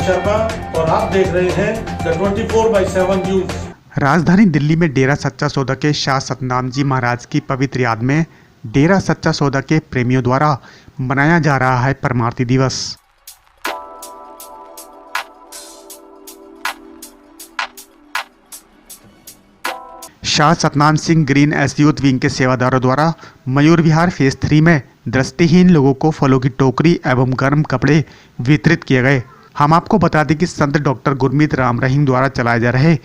शर्मा और आप देख रहे हैं द 24/7 न्यूज। राजधानी दिल्ली में डेरा सच्चा सौदा के शाह सतनाम जी महाराज की पवित्र याद में डेरा सच्चा सौदा के प्रेमियों द्वारा मनाया जा रहा है परमार्थी दिवस। Shah Satnam Singh green S youth wing के सेवादारों द्वारा मयूर विहार फेज 3 में दृष्टिहीन लोगों को फलों की टोकरी एवं गर्म कपड़े वितरित किए गए। हम आपको बता दें कि संत डॉक्टर गुरमीत राम रहीम द्वारा चलाए जा रहे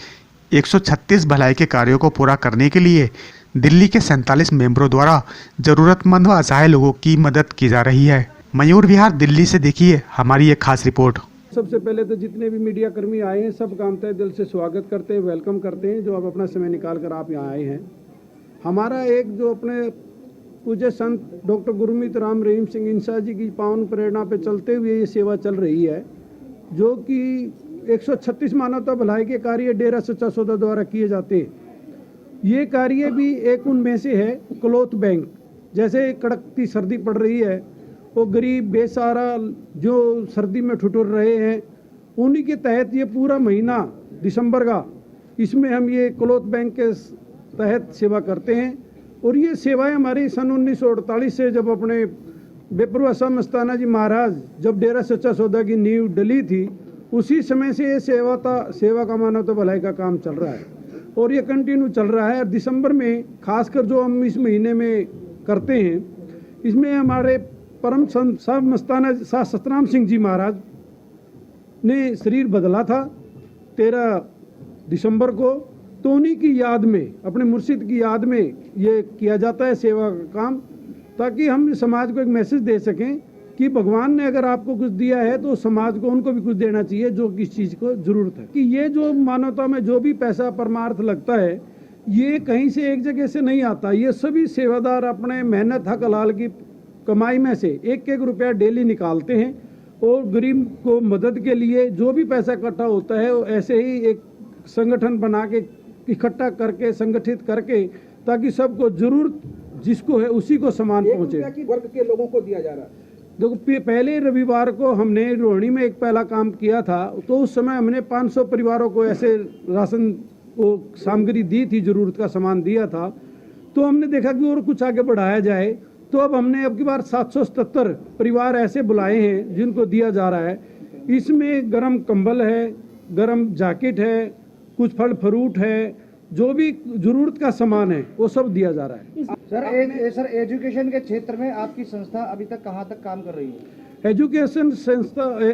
136 भलाई के कार्यों को पूरा करने के लिए दिल्ली के 47 मेंबरों द्वारा जरूरतमंद व असहाय लोगों की मदद की जा रही है। मयूर विहार दिल्ली से देखिए हमारी एक खास रिपोर्ट। सबसे पहले तो जितने भी मीडिया कर्मी आए हैं सबका हम तहे दिल से स्वागत करते हैं, वेलकम करते हैं जो आप अपना समय निकाल कर आप यहाँ आए हैं। हमारा एक जो अपने पूज्य संत डॉक्टर गुरमीत राम रहीम सिंह इंसा जी की पावन प्रेरणा पे चलते हुए ये सेवा चल रही है, जो कि 136 मानवता भलाई के कार्य डेरा सच्चा सौदा द्वारा किए जाते हैं। ये कार्य भी एक उनमें से है क्लॉथ बैंक। जैसे कड़कती सर्दी पड़ रही है, वो गरीब बेसहारा जो सर्दी में ठिठुर रहे हैं, उन्हीं के तहत ये पूरा महीना दिसंबर का इसमें हम ये क्लॉथ बैंक के तहत सेवा करते हैं। और ये सेवाएं हमारी सन 1948 से जब अपने बेपरवाह शाह मस्ताना जी महाराज जब डेरा सच्चा सौदा की नींव डली थी, उसी समय से ये सेवा का मानवता भलाई का काम चल रहा है और ये कंटिन्यू चल रहा है। और दिसंबर में खासकर जो हम इस महीने में करते हैं, इसमें हमारे परम संत शाह मस्ताना शाह सतनाम सिंह जी महाराज ने शरीर बदला था 13 दिसंबर को, तो उन्हीं की याद में, अपने मुर्शिद की याद में ये किया जाता है सेवा का काम, ताकि हम समाज को एक मैसेज दे सकें कि भगवान ने अगर आपको कुछ दिया है तो समाज को उनको भी कुछ देना चाहिए जो किस चीज़ को ज़रूरत है। कि ये जो मानवता में जो भी पैसा परमार्थ लगता है, ये कहीं से एक जगह से नहीं आता। ये सभी सेवादार अपने मेहनत हक हलाल की कमाई में से एक एक रुपया डेली निकालते हैं और गरीब को मदद के लिए जो भी पैसा इकट्ठा होता है वो ऐसे ही एक संगठन बना के इकट्ठा करके संगठित करके, ताकि सबको जरूरत जिसको है उसी को सामान पहुँचे। वर्ग के लोगों को दिया जा रहा है। देखो, पहले रविवार को हमने रोहिणी में एक पहला काम किया था, तो उस समय हमने 500 परिवारों को ऐसे राशन को सामग्री दी थी, ज़रूरत का सामान दिया था। तो हमने देखा कि और कुछ आगे बढ़ाया जाए, तो अब हमने अब की बार 777 परिवार ऐसे बुलाए हैं जिनको दिया जा रहा है। इसमें गर्म कंबल है, गर्म जैकेट है, कुछ फल फ्रूट है, जो भी जरूरत का सामान है वो सब दिया जा रहा है। सर एजुकेशन के क्षेत्र में आपकी संस्था अभी तक कहाँ तक काम कर रही है?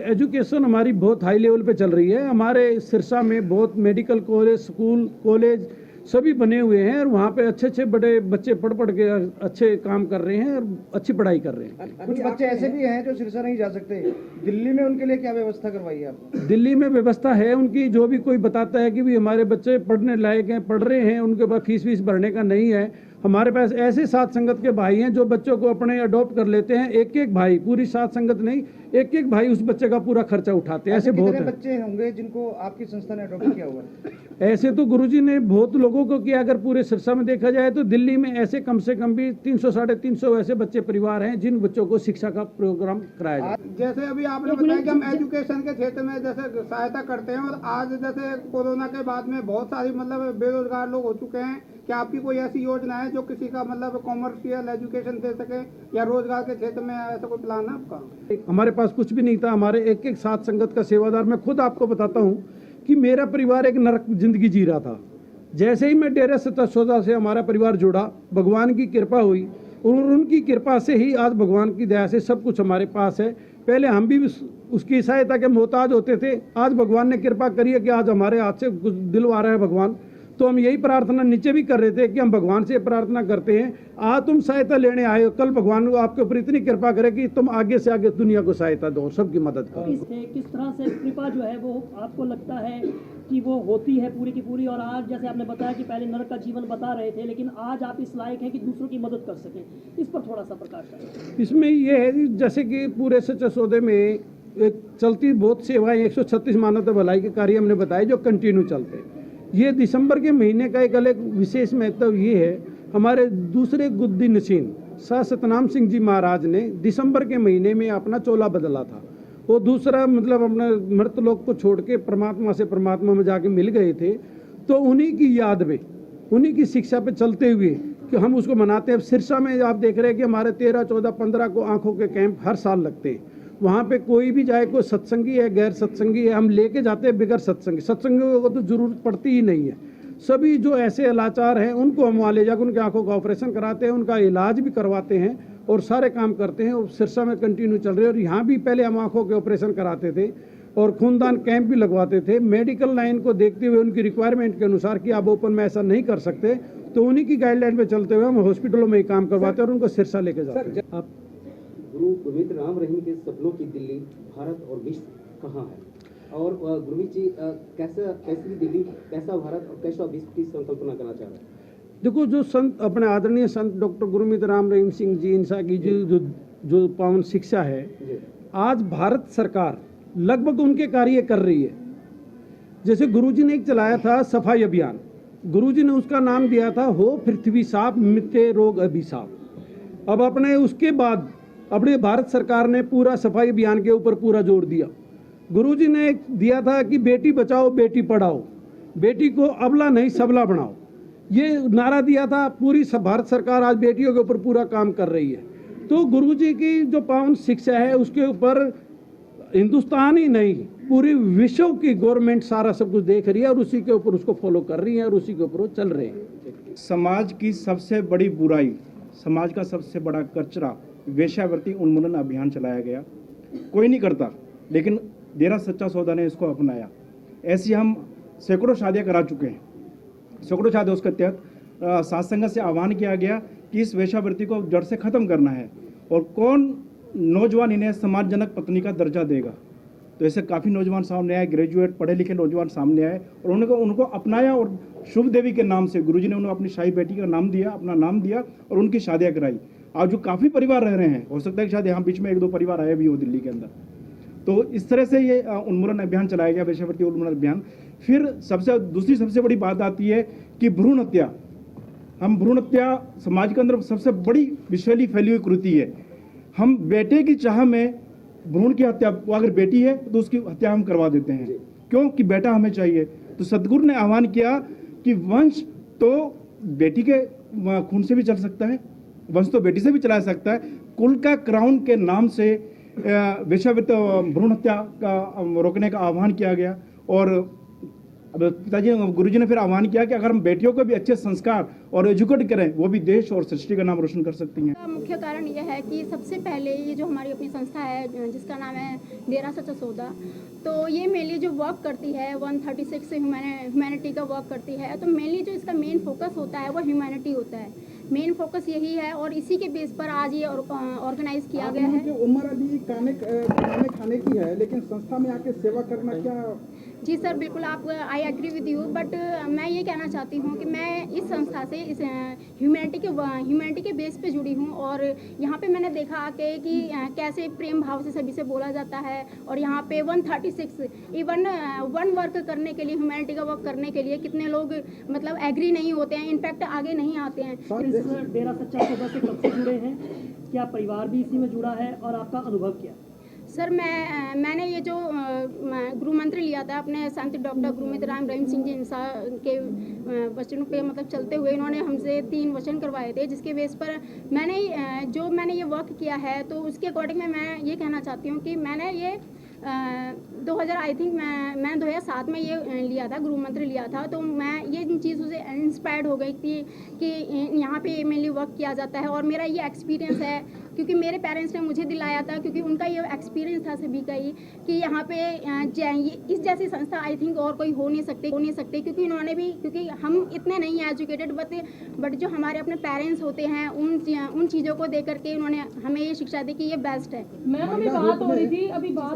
एजुकेशन हमारी बहुत हाई लेवल पे चल रही है। हमारे सिरसा में बहुत मेडिकल कॉलेज, स्कूल, कॉलेज सभी बने हुए हैं और वहाँ पे अच्छे अच्छे बड़े बच्चे पढ़ के अच्छे काम कर रहे हैं और अच्छी पढ़ाई कर रहे हैं। कुछ बच्चे ऐसे भी हैं जो सिरसा नहीं जा सकते, दिल्ली में उनके लिए क्या व्यवस्था करवाई है आपने? दिल्ली में व्यवस्था है उनकी, जो भी कोई बताता है कि भी हमारे बच्चे पढ़ने लायक हैं, पढ़ रहे हैं, उनके पास फीस भरने का नहीं है, हमारे पास ऐसे सात संगत के भाई हैं जो बच्चों को अपने अडॉप्ट कर लेते हैं। एक एक भाई, पूरी सात संगत नहीं, एक एक भाई उस बच्चे का पूरा खर्चा उठाते हैं। ऐसे बहुत बच्चे होंगे जिनको आपकी संस्था ने अडॉप्ट किया हुआ है? ऐसे तो गुरुजी ने बहुत लोगों को किया। अगर पूरे सिरसा में देखा जाए तो दिल्ली में ऐसे कम से कम भी 300-350 ऐसे बच्चे परिवार हैं जिन बच्चों को शिक्षा का प्रोग्राम कराया जाए। जैसे अभी आपने बताया कि हम एजुकेशन के क्षेत्र में जैसे सहायता करते हैं, और आज जैसे कोरोना के बाद में बहुत सारी मतलब बेरोजगार लोग हो चुके हैं, क्या आपकी कोई ऐसी योजना है जो किसी का मतलब कॉमर्शियल एजुकेशन दे सके या रोजगार के क्षेत्र में ऐसा कोई प्लान है आपका? हमारे पास कुछ भी नहीं था। हमारे एक एक सात संगत का सेवादार, मैं खुद आपको बताता हूँ कि मेरा परिवार एक नरक जिंदगी जी रहा था। जैसे ही मैं डेरा सच्चा सौदा से हमारा परिवार जुड़ा, भगवान की कृपा हुई और उनकी कृपा से ही आज भगवान की दया से सब कुछ हमारे पास है। पहले हम भी उसकी सहायता के मोहताज होते थे, आज भगवान ने कृपा करी है कि आज हमारे हाथ से कुछ दिलवा रहा है भगवान। तो हम यही प्रार्थना नीचे भी कर रहे थे कि हम भगवान से प्रार्थना करते हैं, आज तुम सहायता लेने आए हो, कल भगवान आपके ऊपर इतनी कृपा करे कि तुम आगे से आगे दुनिया को सहायता दो, सबकी मदद करो। किस तरह से कृपा जो है वो आपको लगता है कि वो होती है पूरी की पूरी? और आज जैसे आपने बताया कि पहले नरक का जीवन बता रहे थे, लेकिन आज आप इस लायक हैं कि दूसरों की मदद कर सकें, इस पर थोड़ा सा प्रकाश डालें। इसमें ये है जैसे कि पूरे सच्चे सौदे में एक चलती बहुत सेवाएं 136 मानवता भलाई के कार्य हमने बताए जो कंटिन्यू चलते हैं। ये दिसंबर के महीने का एक अलग विशेष महत्व ये है, हमारे दूसरे गुद्दी नशीन शाह सतनाम सिंह जी महाराज ने दिसंबर के महीने में अपना चोला बदला था वो दूसरा मतलब अपने मृत लोक को छोड़ के परमात्मा से परमात्मा में जाके मिल गए थे। तो उन्हीं की याद में, उन्हीं की शिक्षा पे चलते हुए कि हम उसको मनाते हैं। सिरसा में आप देख रहे हैं कि हमारे 13, 14, 15 को आंखों के कैंप हर साल लगते हैं। वहाँ पे कोई भी जाए, कोई सत्संगी है, गैर सत्संगी है, हम लेके जाते हैं बिगर सत्संगी। सत्संगियों को तो जरूरत पड़ती ही नहीं है। सभी जो ऐसे लाचार हैं उनको हम वहाँ ले जाकर उनके आंखों का ऑपरेशन कराते हैं, उनका इलाज भी करवाते हैं और सारे काम करते हैं। और सिरसा में कंटिन्यू चल रहे हैं। और यहाँ भी पहले हम आंखों के ऑपरेशन कराते थे और खूनदान कैंप भी लगवाते थे। मेडिकल लाइन को देखते हुए उनकी रिक्वायरमेंट के अनुसार कि आप ओपन में ऐसा नहीं कर सकते, तो उन्हीं की गाइडलाइन पे चलते हुए हम हॉस्पिटलों में ही काम करवाते हैं और उनको सिरसा लेके जाते हैं। आप गुरु गुरमीत राम रहीम के सपनों की दिल्ली, भारत और विश्व कहाँ है? और गुरमीत जी कैसी दिल्ली, कैसा भारत और कैसा विश्व की संकल्पना करना चाह रहे हैं? देखो, जो संत अपने आदरणीय संत डॉक्टर गुरमीत राम रहीम सिंह जी इनसा की जो पावन शिक्षा है, आज भारत सरकार लगभग उनके कार्य कर रही है। जैसे गुरुजी ने एक चलाया था सफाई अभियान, गुरुजी ने उसका नाम दिया था हो पृथ्वी साफ मिटे रोग अभिशाप। अब अपने उसके बाद अपने भारत सरकार ने पूरा सफाई अभियान के ऊपर पूरा जोर दिया। गुरुजी ने दिया था कि बेटी बचाओ बेटी पढ़ाओ, बेटी को अबला नहीं सबला बनाओ, ये नारा दिया था। पूरी भारत सरकार आज बेटियों के ऊपर पूरा काम कर रही है। तो गुरुजी की जो पावन शिक्षा है उसके ऊपर हिंदुस्तान ही नहीं, पूरी विश्व की गवर्नमेंट सारा सब कुछ देख रही है और उसी के ऊपर उसको फॉलो कर रही है और उसी के ऊपर वो चल रहे हैं। समाज की सबसे बड़ी बुराई, समाज का सबसे बड़ा कचरा वेश्यावृत्ति उन्मूलन अभियान चलाया गया। कोई नहीं करता, लेकिन डेरा सच्चा सौदा ने इसको अपनाया। ऐसी हम सैकड़ों शादियाँ करा चुके हैं। सैकड़ों शादियाँ उसके तहत सात संगत से आह्वान किया गया कि इस वेश्यावृत्ति को जड़ से ख़त्म करना है और कौन नौजवान इन्हें सम्मानजनक पत्नी का दर्जा देगा। तो ऐसे काफ़ी नौजवान सामने आए, ग्रेजुएट पढ़े लिखे नौजवान सामने आए और उनको अपनाया और शुभ देवी के नाम से गुरुजी ने उन्हें अपनी शाही बेटी का नाम दिया, अपना नाम दिया और उनकी शादियाँ कराई। आज जो काफ़ी परिवार रह रहे हैं, हो सकता है कि शायद यहाँ बीच में 1-2 परिवार आए भी हो दिल्ली के अंदर। तो इस तरह से ये उन्मूलन अभियान चलाया गया, वेश्यावृत्ति उन्मूलन अभियान। फिर दूसरी सबसे बड़ी बात आती है कि भ्रूण हत्या। भ्रूण हत्या समाज के अंदर सबसे बड़ी विषैली फैली हुई कृति है। हम बेटे की चाह में भ्रूण की हत्या, अगर बेटी है तो उसकी हत्या हम करवा देते हैं, क्यों कि बेटा हमें चाहिए। तो सदगुरु ने आह्वान किया कि वंश तो बेटी के खून से भी चल सकता है, वंश तो बेटी से भी चला सकता है। कुल का क्राउन के नाम से वेश्यावृत्ति भ्रूण हत्या का रोकने का आह्वान किया गया। और पिताजी गुरुजी ने फिर आह्वान किया कि अगर हम बेटियों को भी अच्छे संस्कार और एजुकेट करें, वो भी देश और सृष्टि का नाम रोशन कर सकती हैं। मुख्य कारण यह है कि सबसे पहले ये जो हमारी अपनी संस्था है जिसका नाम है डेरा सच्चा सौदा, तो ये मेनली जो वर्क करती है 136 ह्यूमैनिटी का वर्क करती है। तो मेनली जो इसका मेन फोकस होता है वो ह्यूमैनिटी होता है, मेन फोकस यही है और इसी के बेस पर आज ये ऑर्गेनाइज किया गया है। उम्र अभी खाने की है, लेकिन संस्था में आके सेवा करना क्या? जी सर, बिल्कुल आप I agree with you, but मैं ये कहना चाहती हूँ कि मैं इस संस्था से इस ह्यूमैनिटी के बेस पे जुड़ी हूँ और यहाँ पे मैंने देखा आके कि कैसे प्रेम भाव से सभी से बोला जाता है। और यहाँ पे 136 इवन वन वर्क करने के लिए, ह्यूमैनिटी का वर्क करने के लिए कितने लोग मतलब एग्री नहीं होते हैं, इनफैक्ट आगे नहीं आते हैं। डेरा सच्चा सौदा से कब से जुड़े हैं? क्या परिवार भी इसी में जुड़ा है और आपका अनुभव क्या? सर मैंने ये जो गुरु मंत्र लिया था अपने संत डॉक्टर गुरमीत राम रहीम सिंह जी इंसा के वचनों पे मतलब चलते हुए इन्होंने हमसे 3 वचन करवाए थे, जिसके बेस पर मैंने ये वर्क किया है। तो उसके अकॉर्डिंग मैं ये कहना चाहती हूँ कि मैंने ये 2007 में ये लिया था, गुरु मंत्र लिया था। तो मैं ये इन चीज़ों से इंस्पायर्ड हो गई थी कि यहाँ पे मेनली वर्क किया जाता है और मेरा ये एक्सपीरियंस है क्योंकि मेरे पेरेंट्स ने मुझे दिलाया था, क्योंकि उनका ये एक्सपीरियंस था सभी का ही कि यहाँ पे इस जैसी संस्था आई थिंक और कोई हो नहीं सकते क्योंकि इन्होंने भी, क्योंकि हम इतने नहीं एजुकेटेड बट जो हमारे अपने पेरेंट्स होते हैं उन चीज़ों को देख करके उन्होंने हमें ये शिक्षा दी कि ये बेस्ट है। मैम अभी बात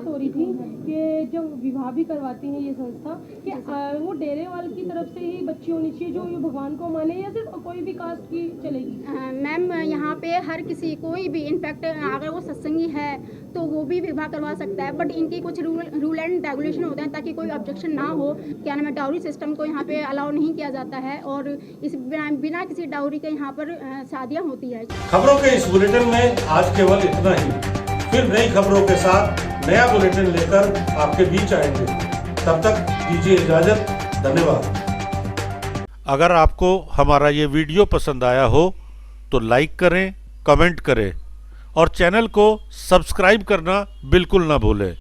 हो रही थी कि जो विवाह भी करवाती है ये संस्था, कि वो डेरे वाले की तरफ से ही बच्ची होनी चाहिए जो भगवान को माने या सिर्फ कोई भी कास्ट की चलेगी? मैम यहाँ पे हर किसी, कोई भी, इनफैक्ट अगर वो सत्संगी है तो वो भी विवाह करवा सकता है, बट इनके कुछ रूल एंड रेगुलेशन होते हैं ताकि कोई ऑब्जेक्शन ना हो। क्या नाम है, डाउरी सिस्टम को यहाँ पे अलाउ नहीं किया जाता है और इस बिना किसी डाउरी के यहाँ पर शादियाँ होती है। खबरों के इस बुलेटिन में आज केवल इतना ही। फिर नई खबरों के साथ नया बुलेटिन लेकर आपके बीच आएंगे। तब तक दीजिए इजाजत। धन्यवाद। अगर आपको हमारा ये वीडियो पसंद आया हो तो लाइक करें, कमेंट करें और चैनल को सब्सक्राइब करना बिल्कुल ना भूलें।